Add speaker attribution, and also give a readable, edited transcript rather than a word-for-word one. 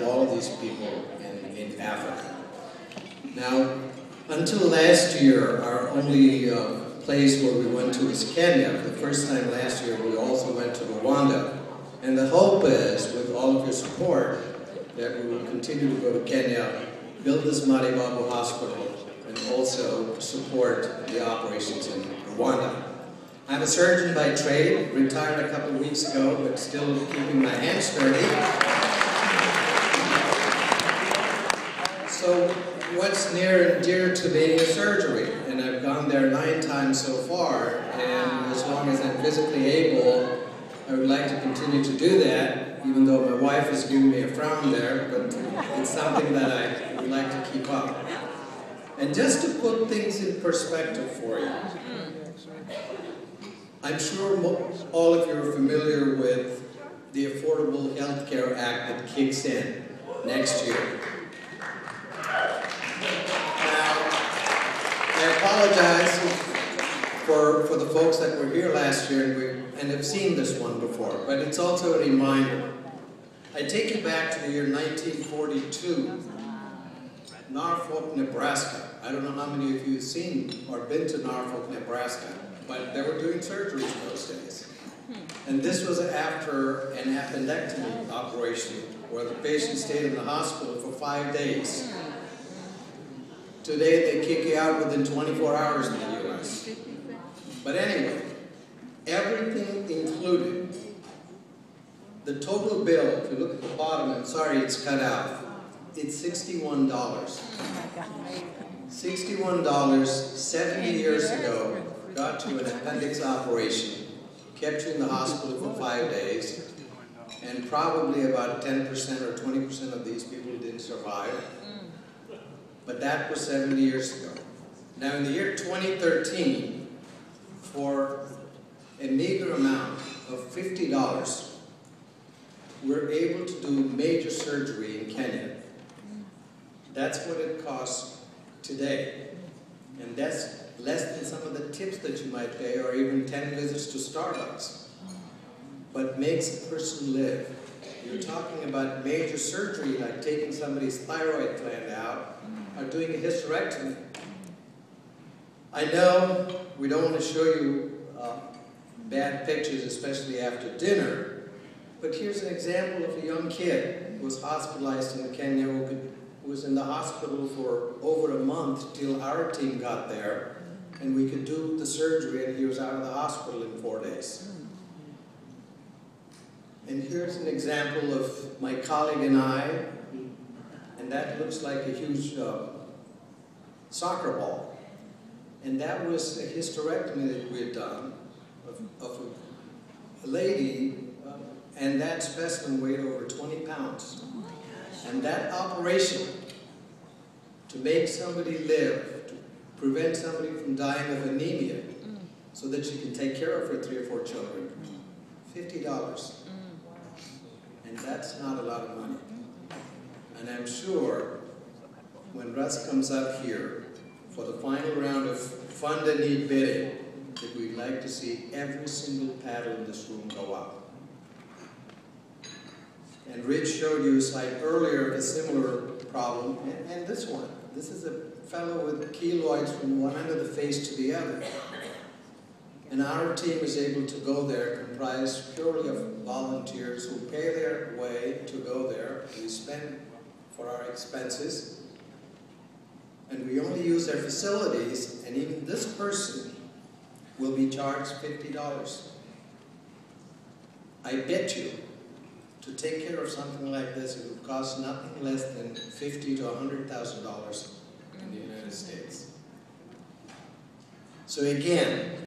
Speaker 1: of all of these people in Africa. Now, until last year, our only place where we went to was Kenya. The first time last year, we also went to Rwanda. And the hope is, with all of your support, that we will continue to go to Kenya, build this Matibabu hospital, and also support the operations in Rwanda. I'm a surgeon by trade, retired a couple of weeks ago, but still keeping my hands sturdy. So what's near and dear to me is surgery, and I've gone there 9 times so far, and as long as I'm physically able, I would like to continue to do that, even though my wife has given me a frown there, but it's something that I would like to keep up. And just to put things in perspective for you, I'm sure all of you are familiar with the Affordable Health Care Act that kicks in next year. Now, I apologize for the folks that were here last year and have seen this one before, but it's also a reminder. I take you back to the year 1942, Norfolk, Nebraska. I don't know how many of you have seen or been to Norfolk, Nebraska, but they were doing surgeries those days. And this was after an appendectomy operation where the patient stayed in the hospital for 5 days. Today they kick you out within 24 hours in the US. But anyway, everything included, the total bill, if you look at the bottom, I'm sorry it's cut out, it's $61. $61 70 years ago got you an appendix operation, kept you in the hospital for 5 days, and probably about 10% or 20% of these people didn't survive. But that was 70 years ago. Now in the year 2013, for a meager amount of $50, we're able to do major surgery in Kenya. That's what it costs today. And that's less than some of the tips that you might pay, or even 10 visits to Starbucks. But makes a person live. You're talking about major surgery, like taking somebody's thyroid gland out, or doing a hysterectomy. I know we don't want to show you bad pictures, especially after dinner, but here's an example of a young kid who was hospitalized in Kenya, who was in the hospital for over a month till our team got there, and we could do the surgery, and he was out of the hospital in 4 days. And here's an example of my colleague and I, and that looks like a huge soccer ball. And that was a hysterectomy that we had done of a lady, and that specimen weighed over 20 pounds. And that operation, to make somebody live, to prevent somebody from dying of anemia, so that she can take care of her 3 or 4 children, $50. And that's not a lot of money. And I'm sure when Russ comes up here for the final round of Fund and Need bidding, that we'd like to see every single paddle in this room go up. And Rich showed you a slide earlier of a similar problem, and this one. This is a fellow with keloids from one end of the face to the other. And our team is able to go there, comprised purely of volunteers who pay their way to go there. We spend for our expenses, and we only use their facilities, and even this person will be charged $50. I bet you, to take care of something like this, it would cost nothing less than $50,000 to $100,000 in the United States. So again,